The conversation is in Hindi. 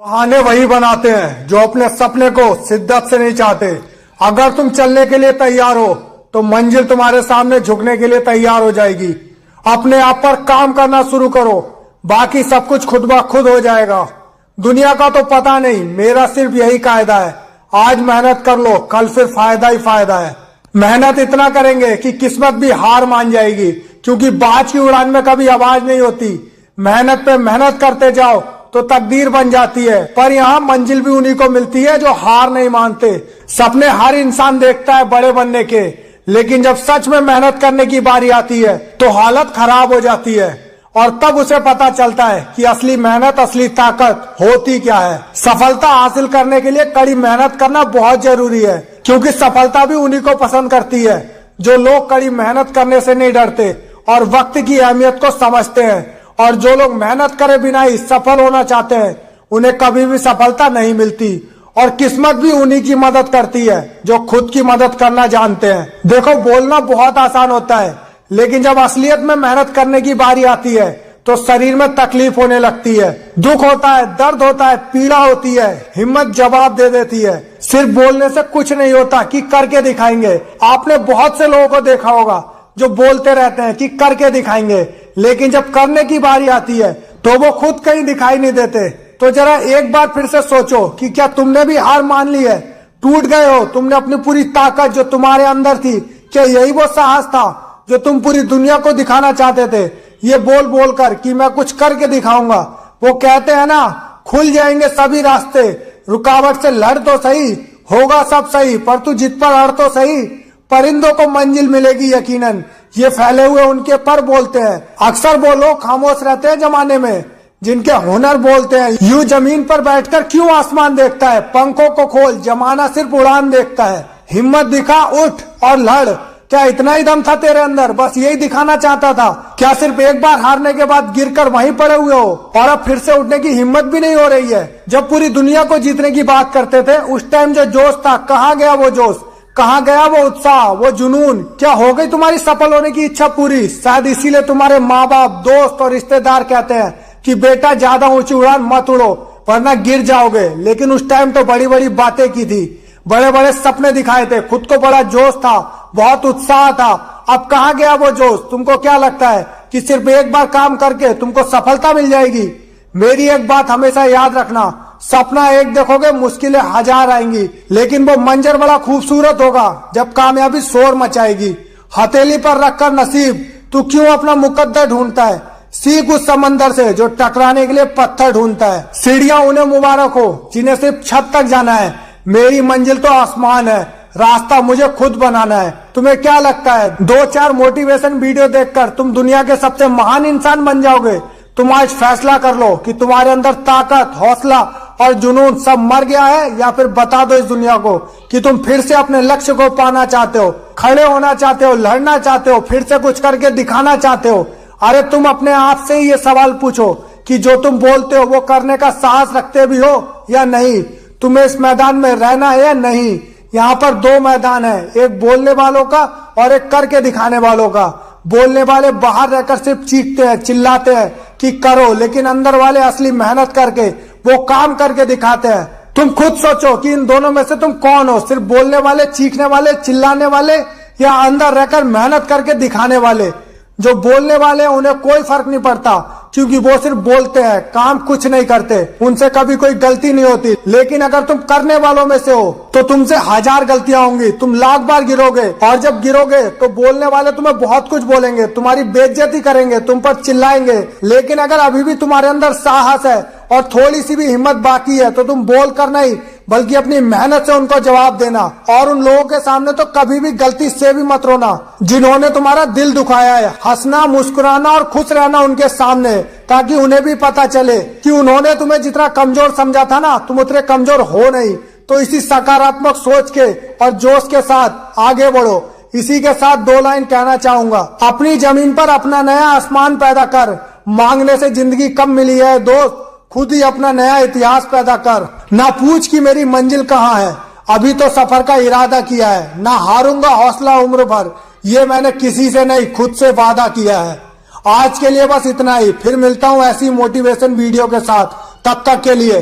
बहाने वही बनाते हैं जो अपने सपने को शिद्दत से नहीं चाहते। अगर तुम चलने के लिए तैयार हो तो मंजिल तुम्हारे सामने झुकने के लिए तैयार हो जाएगी। अपने आप पर काम करना शुरू करो, बाकी सब कुछ खुद ब खुद हो जाएगा। दुनिया का तो पता नहीं, मेरा सिर्फ यही कायदा है, आज मेहनत कर लो, कल फिर फायदा ही फायदा है। मेहनत इतना करेंगे कि किस्मत भी हार मान जाएगी, क्योंकि बाज की उड़ान में कभी आवाज नहीं होती। मेहनत पे मेहनत करते जाओ तो तकदीर बन जाती है, पर यहाँ मंजिल भी उन्हीं को मिलती है जो हार नहीं मानते। सपने हर इंसान देखता है बड़े बनने के, लेकिन जब सच में मेहनत करने की बारी आती है तो हालत खराब हो जाती है, और तब उसे पता चलता है कि असली मेहनत, असली ताकत होती क्या है। सफलता हासिल करने के लिए कड़ी मेहनत करना बहुत जरूरी है, क्योंकि सफलता भी उन्हीं को पसंद करती है जो लोग कड़ी मेहनत करने से नहीं डरते और वक्त की अहमियत को समझते हैं। और जो लोग मेहनत करे बिना ही सफल होना चाहते हैं, उन्हें कभी भी सफलता नहीं मिलती। और किस्मत भी उन्हीं की मदद करती है जो खुद की मदद करना जानते हैं। देखो, बोलना बहुत आसान होता है, लेकिन जब असलियत में मेहनत करने की बारी आती है तो शरीर में तकलीफ होने लगती है, दुख होता है, दर्द होता है, पीड़ा होती है, हिम्मत जवाब दे देती है। सिर्फ बोलने से कुछ नहीं होता कि करके दिखाएंगे। आपने बहुत से लोगों को देखा होगा जो बोलते रहते हैं कि करके दिखाएंगे, लेकिन जब करने की बारी आती है तो वो खुद कहीं दिखाई नहीं देते। तो जरा एक बार फिर से सोचो कि क्या तुमने भी हार मान ली है, टूट गए हो, तुमने अपनी पूरी ताकत जो तुम्हारे अंदर थी, क्या यही वो साहस था जो तुम पूरी दुनिया को दिखाना चाहते थे? ये बोल बोल कर कि मैं कुछ करके दिखाऊंगा। वो कहते हैं ना, खुल जाएंगे सभी रास्ते, रुकावट से लड़ तो सही, होगा सब सही, पर तू जित पर अड़ तो सही। परिंदों को मंजिल मिलेगी यकीनन, ये फैले हुए उनके पर बोलते हैं। अक्सर वो लोग खामोश रहते हैं जमाने में जिनके हुनर बोलते हैं। यूं जमीन पर बैठकर क्यों आसमान देखता है, पंखों को खोल, जमाना सिर्फ उड़ान देखता है। हिम्मत दिखा, उठ और लड़। क्या इतना ही दम था तेरे अंदर? बस यही दिखाना चाहता था? क्या सिर्फ एक बार हारने के बाद गिरकर वहीं पड़े हुए हो और अब फिर से उठने की हिम्मत भी नहीं हो रही है? जब पूरी दुनिया को जीतने की बात करते थे उस टाइम जो जोश था, कहाँ गया वो जोश, कहाँ गया वो उत्साह, वो जुनून? क्या हो गई तुम्हारी सफल होने की इच्छा पूरी? शायद इसीलिए तुम्हारे माँ बाप, दोस्त और रिश्तेदार कहते हैं कि बेटा ज्यादा ऊंची उड़ान मत उड़ो वरना गिर जाओगे। लेकिन उस टाइम तो बड़ी बड़ी बातें की थी, बड़े बड़े सपने दिखाए थे, खुद को बड़ा जोश था, बहुत उत्साह था। अब कहाँ गया वो जोश? तुमको क्या लगता है कि सिर्फ एक बार काम करके तुमको सफलता मिल जाएगी? मेरी एक बात हमेशा याद रखना, सपना एक देखोगे, मुश्किलें हजार आएंगी, लेकिन वो मंजर बड़ा खूबसूरत होगा जब कामयाबी शोर मचाएगी। हथेली पर रखकर नसीब तू क्यों अपना मुकद्दर ढूंढता है? सीख उस समंदर से जो टकराने के लिए पत्थर ढूंढता है। सीढ़ियां उन्हें मुबारक हो जिन्हें सिर्फ छत तक जाना है, मेरी मंजिल तो आसमान है, रास्ता मुझे खुद बनाना है। तुम्हें क्या लगता है 2-4 मोटिवेशन वीडियो देखकर तुम दुनिया के सबसे महान इंसान बन जाओगे? तुम आज फैसला कर लो कि तुम्हारे अंदर ताकत, हौसला और जुनून सब मर गया है, या फिर बता दो इस दुनिया को कि तुम फिर से अपने लक्ष्य को पाना चाहते हो, खड़े होना चाहते हो, लड़ना चाहते हो, फिर से कुछ करके दिखाना चाहते हो। अरे तुम अपने आप से ही ये सवाल पूछो कि जो तुम बोलते हो वो करने का साहस रखते भी हो या नहीं? तुम्हें इस मैदान में रहना है या नहीं? यहाँ पर 2 मैदान है, एक बोलने वालों का और एक करके दिखाने वालों का। बोलने वाले बाहर रहकर सिर्फ चीखते हैं, चिल्लाते हैं कि करो, लेकिन अंदर वाले असली मेहनत करके वो काम करके दिखाते हैं। तुम खुद सोचो कि इन दोनों में से तुम कौन हो? सिर्फ बोलने वाले, चीखने वाले, चिल्लाने वाले, या अंदर रहकर मेहनत करके दिखाने वाले? जो बोलने वाले हैं उन्हें कोई फर्क नहीं पड़ता, क्योंकि वो सिर्फ बोलते हैं, काम कुछ नहीं करते, उनसे कभी कोई गलती नहीं होती। लेकिन अगर तुम करने वालों में से हो तो तुमसे 1000 गलतियां होंगी, तुम लाख बार गिरोगे, और जब गिरोगे तो बोलने वाले तुम्हें बहुत कुछ बोलेंगे, तुम्हारी बेइज्जती करेंगे, तुम पर चिल्लाएंगे। लेकिन अगर अभी भी तुम्हारे अंदर साहस है और थोड़ी सी भी हिम्मत बाकी है तो तुम बोल कर नहीं बल्कि अपनी मेहनत से उनको जवाब देना। और उन लोगों के सामने तो कभी भी गलती से भी मत रोना जिन्होंने तुम्हारा दिल दुखाया है। हंसना, मुस्कुराना और खुश रहना उनके सामने, ताकि उन्हें भी पता चले कि उन्होंने तुम्हें जितना कमजोर समझा था ना, तुम उतने कमजोर हो नहीं। तो इसी सकारात्मक सोच के और जोश के साथ आगे बढ़ो। इसी के साथ 2 लाइन कहना चाहूंगा, अपनी जमीन पर अपना नया आसमान पैदा कर। मांगने से जिंदगी कम मिली है दोस्त, खुद ही अपना नया इतिहास पैदा कर। ना पूछ कि मेरी मंजिल कहाँ है, अभी तो सफर का इरादा किया है। ना हारूंगा, हौसला उम्र भर, ये मैंने किसी से नहीं खुद से वादा किया है। आज के लिए बस इतना ही, फिर मिलता हूँ ऐसी मोटिवेशन वीडियो के साथ। तब तक के लिए